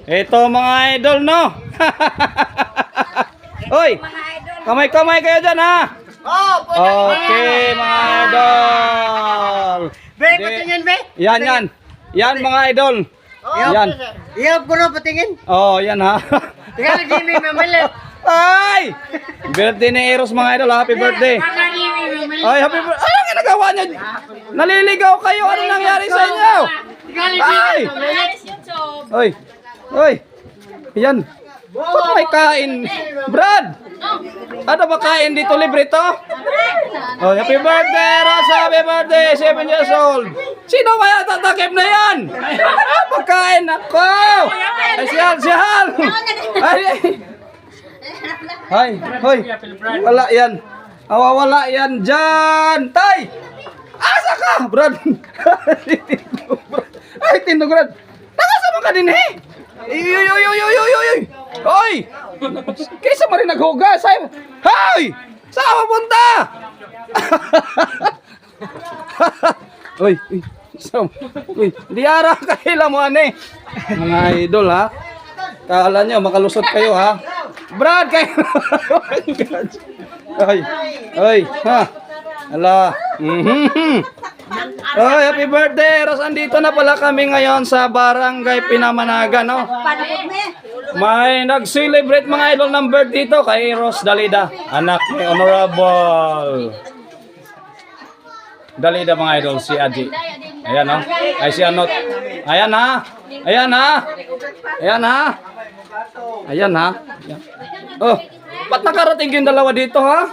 Ito mga idol, no? Hoy, kamay-kamay kayo dyan, ha? Okay, mga idol. Be, patingin, be. Yan. Yan, mga idol. Yan. Iyop ko na patingin. Oh, yan, ha? Tingnan na Jimmy, mamalit. Ay! Birthday ni Eros, mga idol. Happy birthday. Ay, happy birthday. Ano ang ginagawa niyo? Naliligaw kayo. Ano nangyari sa inyo? Ay! Oy! Oy! Yan. Ba't may kain? Brad! Ano ba kain dito? Libre to? Oh, happy birthday, Rosa! Happy birthday! 7 years old! Sino kaya tatakip na yan? Pagkain ako! Ay, siyal! Ay, hoy! Wala yan! Wala yan dyan! Tay! Asa ka, Brad? Ay, tindog, Brad! Nakasama ka din, eh! Hoy! Kaysa mo rin naghugas! Hoy! Saan ka punta? Uy! Uy! Diara kaila mo, ane! Mga idol, ha? Kala nyo, makalusot kayo, ha? Brad, kayo! Ay! Ha? Ala! Oh, happy birthday! Ros, andito na pala kami ngayon sa Barangay Pinamanagan, no? May nag-celebrate mga idol ng birthday dito kay Ros Dalida, anak ni Honorable Dalida, mga idol, si Aji. Ayan, no? Ay, si Anot. Ayan, ha? Ayan, ha? Ayan, ha? Ayan, ha? Ayan. Oh, ba't nakarating yung dalawa dito, ha?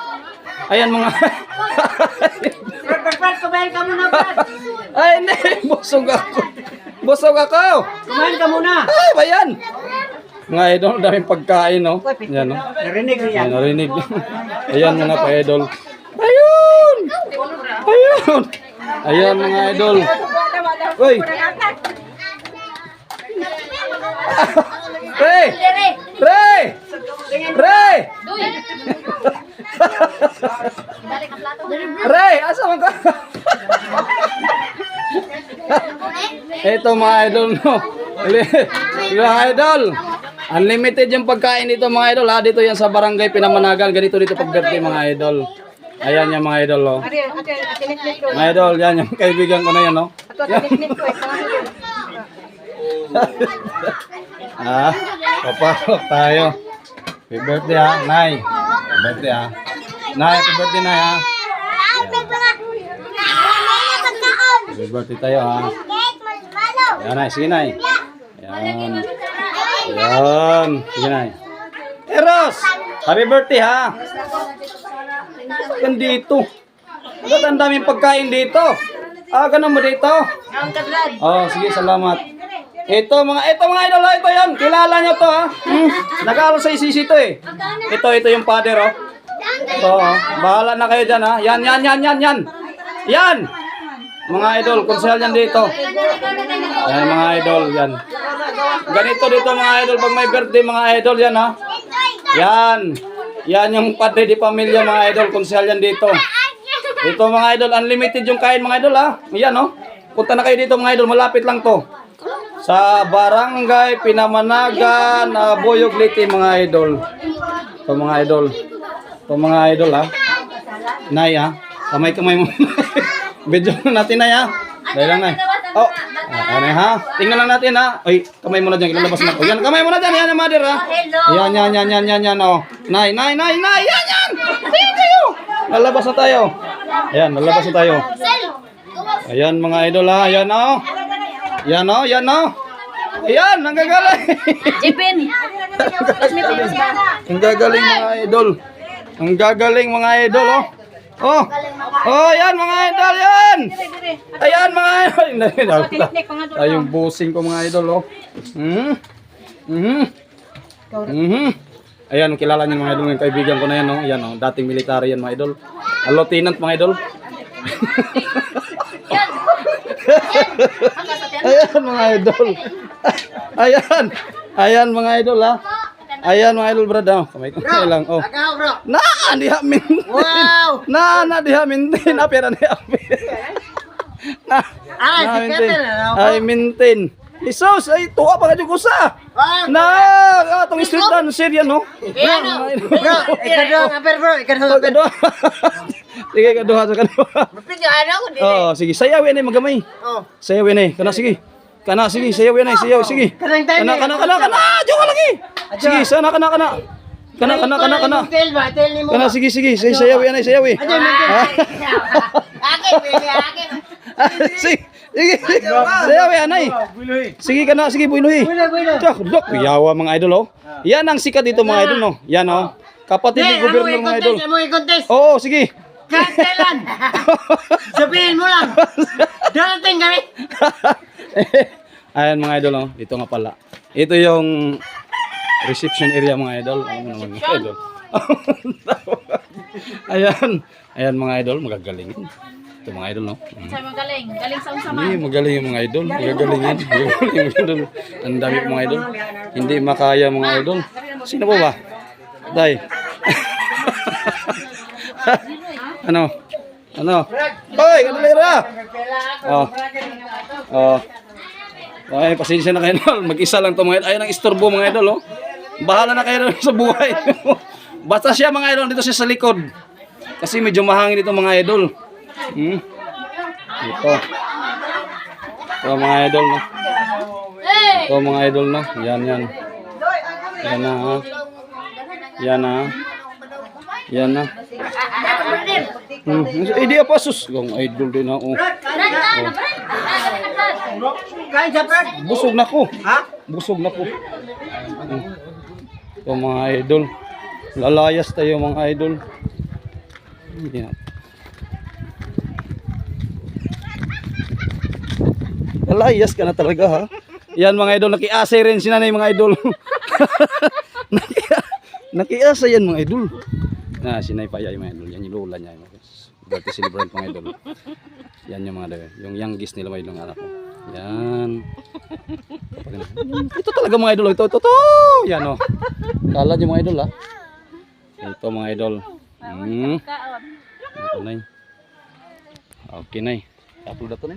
Ayan, mga... Brad, kumain ka muna, Brad. Ay, hindi. Busog ako. Busog ako. Kumain ka muna. Ay, ba yan? Mga idol, daming pagkain, no? Yan, no? Narinig ko yan. Ay, narinig. Ayan, mga pa-idol. Ayun! Ayun! Ayan, mga idol. Uy! Ray! Ray! Ray! Ray! Asa mo ka? Ito, mga idol, no? Mga idol, unlimited yung pagkain dito, mga idol, ha? Dito yan sa Barangay Pinamanagan. Ganito dito pag birthday, mga idol. Ayan yung mga idol, oh. Mga idol, yan yung kaibigan ko na yan, no? Papasok tayo. Happy birthday, ha? Nay. Happy birthday, ha? Nay, happy birthday, Nay, ha? Happy birthday tayo, ha? Ayan, Nay. Sige, Nay. Ayan. Ayan. Sige, Nay. Eros! Happy birthday, ha? Yan dito. Ba't ang daming pagkain dito? Ganun mo dito? Oh, sige, salamat. Ito mga idol, ito yan. Kilala nyo to, ha? Nag-aaral sa ICC to, eh. Ito yung father, oh. Ito, oh. Bahala na kayo dyan, ha? Yan. Yan! Mga idol, konsehal yan dito. Yan, mga idol, yan. Ganito dito, mga idol, pag may birthday, mga idol, yan, ha? Yan. Yan yung padre di pamilya, mga idol, konsehal yan dito. Ito, mga idol, unlimited yung kain, mga idol, ha? Yan, oh. Punta na kayo dito, mga idol, malapit lang to. Sa Barangay Pinamanagan, Boyog Liti, mga idol. Ito, mga idol. Ito, mga idol, ha? Nay, ha? Kamay-kamay mo. Video natin, Nay, ha? Dahil lang, Nay. Oh, ano, ha? Tingnan lang natin, ha? Ay, kamay mo na dyan. Ilalabas na ko. Yan, kamay mo na dyan. Yan, yung mother, ha? Yan, oh. Nay. Yan. Tingnan kayo. Lalabas na tayo. Ayan, lalabas na tayo. Ayan, mga idol, ha? Ayan, oh. Yan, oh. Ayan, nanggagaling. Jipin. Ang gagaling, mga idol. Ang gagaling, mga idol, oh. Ayan, mga idol, yan. Ayan, mga idol. Ay, yung busing ko, mga idol, oh. Ayan, kilala niyo, mga idol, yung kaibigan ko na yan, oh. Ayan, oh, dating military yan, mga idol. Lieutenant, mga idol. Ayan, mga idol. Ayan, mga idol, ha. Ayan, mga idol, brad, oh. Kamay lang, oh. Diha mintin. Wow! Diha mintin. Apira ni apir. Si Kevin, ano? Ay, mintin. Jesus, ay tuwa pa kadyo kusa. Na, atong street dancer yan, no? Bro, ikaduha nga per bro, ikaduha nga per. Kaduha. Sige, kaduha sa kaduha. Mapin yung ano ko din. Oo, sige, sayawin ay magamay. Oh. Sayawin ay, kana sige. Kana sige, sayawin ay, sayaw, sige. Kanang time. Kana, joke lagi. Sige, sana kana. Kana. Kana, sige, sayawin ay, sayawi. Aja mintin. Akin, pwede akin. Sige, sayawi anay. Sige kana, sige, builuhi. Builo. Dok, yawa mga idol, oh. Yan ang sikat dito mga idol, no? Yan, oh. Kapatid ni gobernador mga idol. Mo i-contest. Oo, sige. Kantelan. Sabihin mo lang. Darating kami. Ayan mga idol, oh. Ito nga pala. Ito yung reception area mga idol. Ano naman mga idol? Ayan mga idol, magagalingin. Ito mga idol, no? Sa magaling. Galing sa usaman. Hindi, magaling yung mga idol. Magaling yan. Magaling yung idol. Ang dami mga idol. Hindi makaya mga idol. Sino po ba? Day. Ano? Hoy, kanilera! Oh. Ay, pasensya na kayo, idol. Mag-isa lang to mga idol. Ayun ang istorbo mga idol, oh. Bahala na kayo sa buhay. Basta siya mga idol, dito siya sa likod. Kasi medyo mahangin ito mga idol. Ito mga idol, no? Ito mga idol, no? Yan. Yan na, ha? Yan na. Di apa sus? Gong idol din ako. Kain sa Brad. Busog na ko. Ha? Busog na ko. Ito mga idol. Lalayas tayo mga idol. Yan. Lalayas ka na talaga, ha? Yan mga idol, nakiasay rin si nanay mga idol. Nakiasay yan mga idol. Na sinay pa yan mga idol. Yan yung lola niya. Birthday celebrant mga idol. Yan yung mga idol. Yung youngest nila mga idol ng anak ko. Yan. Ito talaga mga idol. Ito. Yan o. Kala niyo mga idol, ha? Ito mga idol. Ito na. Okay na. Upload na to na.